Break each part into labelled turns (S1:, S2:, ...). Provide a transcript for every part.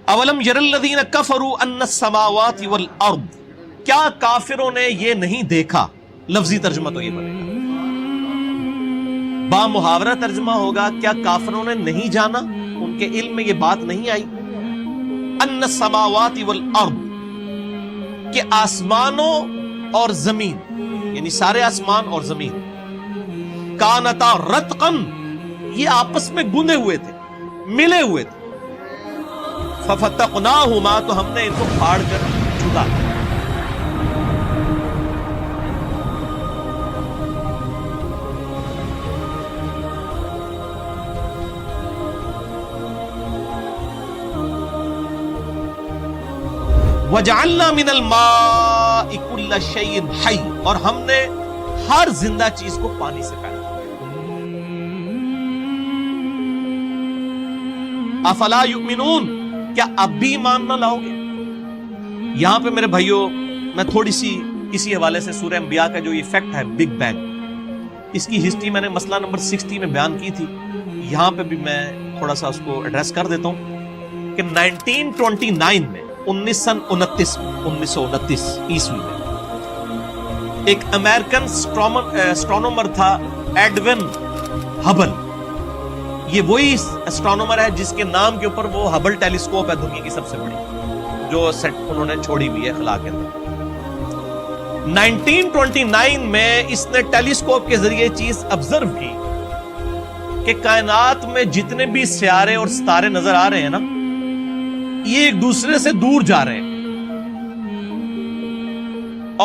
S1: اولم یرالذین کفروا ان السماوات والارض، کیا کافروں نے یہ نہیں دیکھا؟ لفظی ترجمہ تو یہ بنے گا، با محاورہ ترجمہ ہوگا کیا کافروں نے نہیں جانا، ان کے علم میں یہ بات نہیں آئی، ان السماوات والارض، کہ آسمانوں اور زمین، یعنی سارے آسمان اور زمین، کانتا رتقن، یہ آپس میں گندے ہوئے تھے، ملے ہوئے تھے، ففتقناہما، تو ہم نے ان کو پھاڑ کر جدا کیا۔ وَجَعَلْنَا مِنَ الْمَاءِ كُلَّ شَيْءٍ حَيٍّ، اور ہم نے ہر زندہ چیز کو پانی سے پیدا کیا۔ افلا یؤمنون، کیا اب بھی ایمان نہ لاؤ گے؟ یہاں پہ میرے بھائیوں میں تھوڑی سی کسی حوالے سے سورہ انبیاء کا جو ایفیکٹ ہے بگ بینگ، اس کی ہسٹری میں نے مسئلہ نمبر 60 میں بیان کی تھی، یہاں پہ بھی میں تھوڑا سا اس کو ایڈریس کر دیتا ہوں کہ 1929 میں 1929 عیسوی میں ایک امریکن اسٹرونومر تھا ایڈون ہبل، یہ وہی اسٹرونومر ہے جس کے نام کے اوپر وہ ہبل ٹیلیسکوپ ہے دنیا کی سب سے بڑی، جو سیٹ انہوں نے چھوڑی ہوئی ہے خلا کے اندر۔ 1929 میں اس نے ٹیلیسکوپ کے ذریعے چیز آبزرو کی کہ کائنات میں جتنے بھی سیارے اور ستارے نظر آ رہے ہیں نا، یہ ایک دوسرے سے دور جا رہے ہیں،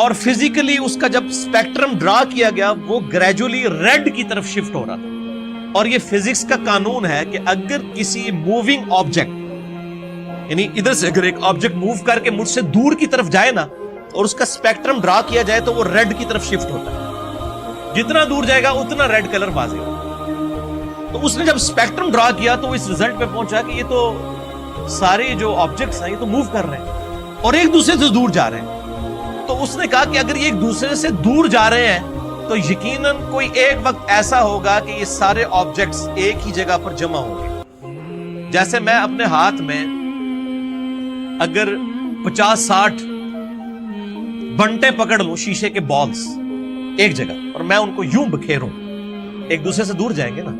S1: اور فزیکلی اس کا جب اسپیکٹرم ڈرا کیا گیا وہ گریجولی ریڈ کی طرف شفٹ ہو رہا تھا۔ اور یہ فزکس کا قانون ہے کہ اگر کسی موونگ آبجیکٹ، یعنی ادھر سے اگر ایک آبجیکٹ موو کر کے مجھ سے دور کی طرف جائے نا اور اس کا اسپیکٹرم ڈرا کیا جائے تو وہ ریڈ کی طرف شفٹ ہوتا ہے، جتنا دور جائے گا اتنا ریڈ کلر واضح ہوگا۔ تو اس نے جب اسپیکٹرم ڈرا کیا تو اس ریزلٹ پہ پہنچا کہ یہ تو سارے جو آبجیکٹس ہیں یہ تو موو کر رہے ہیں اور ایک دوسرے سے دور جا رہے ہیں۔ تو اس نے کہا کہ اگر یہ ایک دوسرے سے دور جا رہے ہیں تو یقیناً کوئی ایک وقت ایسا ہوگا کہ یہ سارے آبجیکٹس ایک ہی جگہ پر جمع ہوں گے۔ جیسے میں اپنے ہاتھ میں اگر 50-60 بنٹے پکڑ لوں شیشے کے بالز ایک جگہ اور میں ان کو یوں بکھیروں، ایک دوسرے سے دور جائیں گے نا،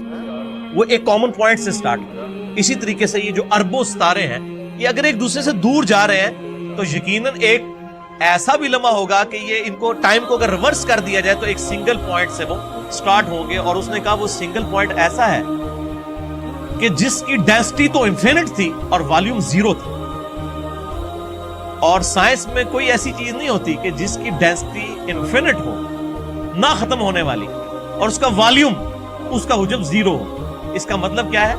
S1: وہ ایک کامن پوائنٹ سے سٹارٹ ہوگا۔ اسی طریقے سے یہ جو اربوں ستارے ہیں یہ اگر ایک دوسرے سے دور جا رہے ہیں تو یقیناً ایک ایسا بھی لمحہ ہوگا کہ یہ ان کو ٹائم کو اگر ریورس کر دیا جائے تو ایک سنگل پوائنٹ سے وہ سٹارٹ ہوں گے۔ اور اس نے کہا وہ سنگل پوائنٹ ایسا ہے کہ جس کی ڈینسٹی تو انفینٹ تھی اور والیوم 0 تھا، اور سائنس میں کوئی ایسی چیز نہیں ہوتی کہ جس کی ڈینسٹی انفینٹ ہو، نہ ختم ہونے والی، اور اس کا والیوم، اس کا حجم 0 ہو۔ اس کا مطلب کیا ہے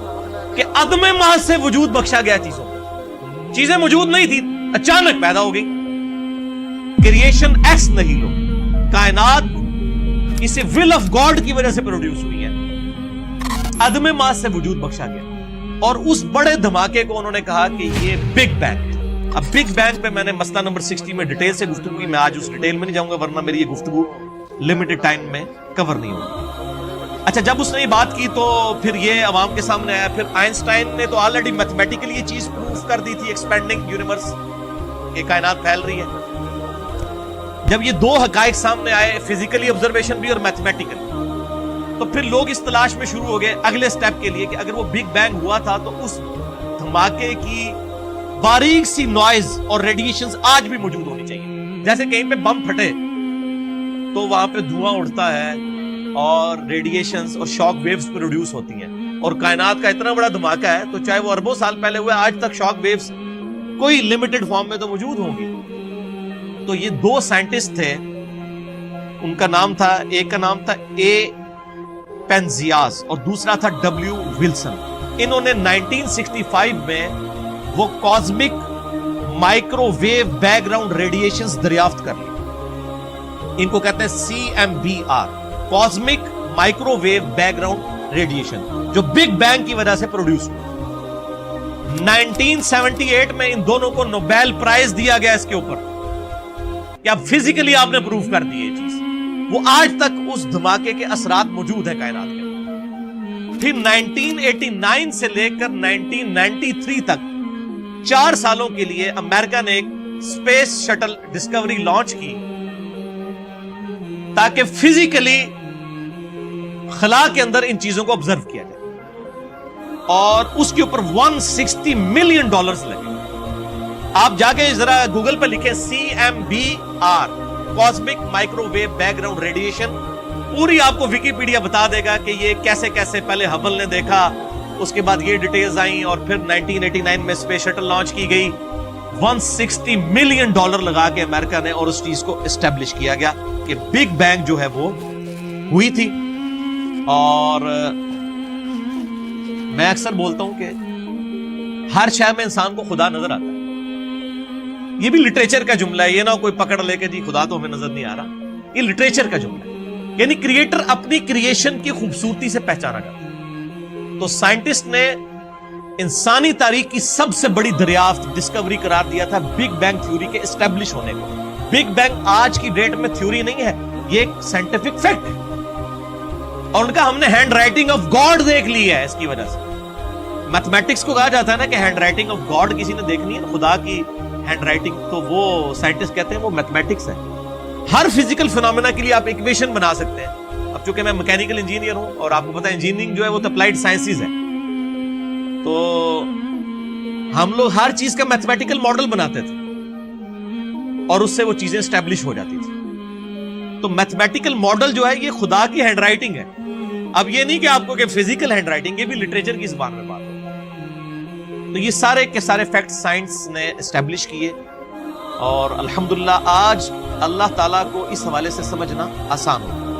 S1: کہ عدم محض سے وجود بخشا گیا چیزوں کو، چیزیں موجود نہیں تھی اچانک پیدا ہو گئی۔ کریشن ایکس نہیں لو، کائنات کسی ول آف گاڈ کی وجہ سے پروڈیوس ہوئی ہے، عدم محض سے وجود بخشا گیا۔ اور اس بڑے دھماکے کو انہوں نے کہا کہ یہ بگ بینگ۔ اب بگ بینگ پہ میں نے مسئلہ نمبر 60 میں ڈیٹیل سے گفتگو کی، میں آج اس ڈیٹیل میں نہیں جاؤں گا ورنہ میری یہ گفتگو لمیٹڈ ٹائم میں کور نہیں ہوگی۔ اچھا، جب اس نے یہ بات کی تو پھر یہ عوام کے سامنے آیا۔ پھر آئنسٹائن نے تو آلریڈی میتھمیٹیکلی یہ چیز پروف کر دی تھی، ایکسپینڈنگ یونیورس، یہ کائنات پھیل رہی ہے۔ جب یہ دو حقائق سامنے آئے، فزیکلی آبزرویشن بھی اور میتھمیٹیکلی، تو پھر لوگ اس تلاش میں شروع ہو گئے اگلے سٹیپ کے لیے کہ اگر وہ بگ بینگ ہوا تھا تو اس دھماکے کی باریک سی نوائز اور ریڈیشنز آج بھی موجود ہونی چاہیے۔ جیسے کہیں پہ بم پھٹے تو وہاں پہ دھواں اڑتا ہے اور ریڈیشنز اور شاک ویوز پروڈیوس ہوتی ہیں، اور کائنات کا اتنا بڑا دھماکہ ہے تو چاہے وہ اربوں سال پہلے ہوئے، آج تک شاک ویوز کوئی لمیٹڈ فارم میں تو موجود ہوں گی۔ تو یہ دو سائنٹسٹ تھے، ان کا نام تھا، ایک کا نام تھا اے پینزیاز اور دوسرا تھا ڈبلیو ولسن۔ انہوں نے 1965 میں وہ cosmic microwave background radiations دریافت کر لی، ان کو کہتے ہیں CMBR، cosmic microwave background radiation, جو بگ بینگ کی وجہ سے پروڈیوس ہوئی۔ 1978 میں ان دونوں کو نوبیل پرائز دیا گیا اس کے اوپر کہ اب فزیکلی آپ نے پروف کر دی یہ چیز۔ وہ آج تک اس دھماکے کے اثرات موجود ہیں کائنات کے۔ پھر 1989 سے لے کر 1993 تک 4 سالوں کے لیے امریکہ نے ایک اسپیس شٹل ڈسکوری لانچ کی تاکہ فزیکلی خلا کے اندر ان چیزوں کو آبزرو کیا جائے، اور اس کے اوپر $160 ملین لگے۔ آپ جا کے ذرا گوگل پہ لکھیں CMBR، cosmic microwave background radiation, پوری آپ کو ویکیپیڈیا بتا دے گا کہ یہ کیسے کیسے پہلے ہبل نے دیکھا، اس کے بعد یہ ڈیٹیلز آئیں، اور پھر 1989 میں اسپیس شٹل لانچ کی گئی۔ $160 ملین لگا کے امریکہ نے، اور اس چیز کو اسٹیبلش کیا گیا کہ بگ بینگ جو ہے وہ ہوئی تھی۔ اور میں اکثر بولتا ہوں کہ ہر شے میں انسان کو خدا نظر آتا ہے، یہ بھی لٹریچر کا جملہ ہے، یہ نہ کوئی پکڑ لے کے جی خدا تو ہمیں نظر نہیں آ رہا، یہ لٹریچر کا جملہ ہے، یعنی کریٹر اپنی کریشن کی خوبصورتی سے پہچانا جاتا ہے۔ تو سائنٹسٹ نے انسانی تاریخ کی سب سے بڑی دریافت ڈسکوری قرار دیا تھا بگ بینگ تھیوری کے اسٹیبلش ہونے کو۔ بگ بینگ آج کی ڈیٹ میں تھیوری نہیں ہے، یہ ایک سائنٹیفک فیکٹ ہے، اور ان کا ہم نے ہینڈ رائٹنگ آف گاڈ دیکھ لی ہے۔ اس کی وجہ سے میتھمیٹکس کو کہا جاتا ہے نا کہ ہینڈ رائٹنگ آف گاڈ کسی نے دیکھنی ہے، خدا کی ہینڈ رائٹنگ، تو وہ سائنٹسٹ کہتے ہیں وہ میتھمیٹکس ہے۔ ہر فزیکل فینومینا کے لیے آپ ایکویشن بنا سکتے ہیں۔ اب چونکہ میں میکینیکل انجینئر ہوں، اور آپ کو پتا ہے انجینئرنگ جو ہے وہ اپلائیڈ سائنسز ہے، تو ہم لوگ ہر چیز کا میتھمیٹیکل ماڈل بناتے تھے، اور اس سے وہ چیزیں اسٹیبلش ہو جاتی تھی۔ تو میتھمیٹیکل ماڈل جو ہے یہ خدا کی ہینڈ رائٹنگ ہے۔ اب یہ نہیں کہ آپ کو کہ فزیکل ہینڈ رائٹنگ، یہ بھی لٹریچر کی زبان میں بات ہے۔ تو یہ سارے کے سارے فیکٹ سائنس نے اسٹیبلش کیے، اور الحمدللہ آج اللہ تعالیٰ کو اس حوالے سے سمجھنا آسان ہو۔